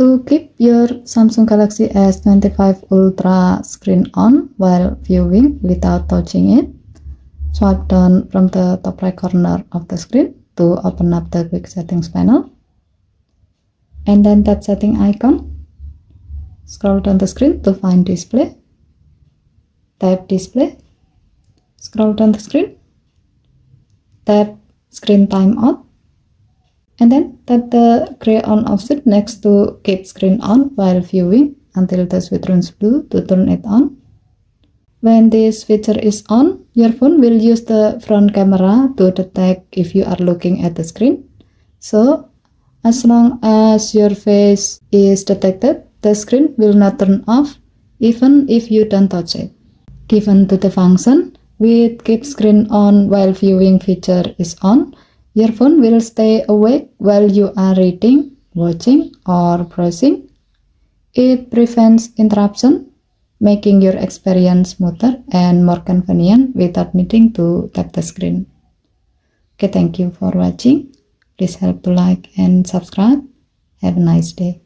To keep your Samsung Galaxy S25 Ultra screen on while viewing without touching it, swipe down from the top right corner of the screen to open up the quick settings panel, and then tap setting icon. Scroll down the screen to find display. Tap display. Scroll down the screen. Tap screen timeout. And then tap the gray on off switch next to keep screen on while viewing until the switch turns blue to turn it on. When this feature is on, your phone will use the front camera to detect if you are looking at the screen. So, as long as your face is detected, the screen will not turn off even if you don't touch it. Given to the function with keep screen on while viewing feature is on, your phone will stay awake while you are reading, watching, or browsing. It prevents interruption, making your experience smoother and more convenient without needing to tap the screen. Okay, thank you for watching. Please help to like and subscribe. Have a nice day.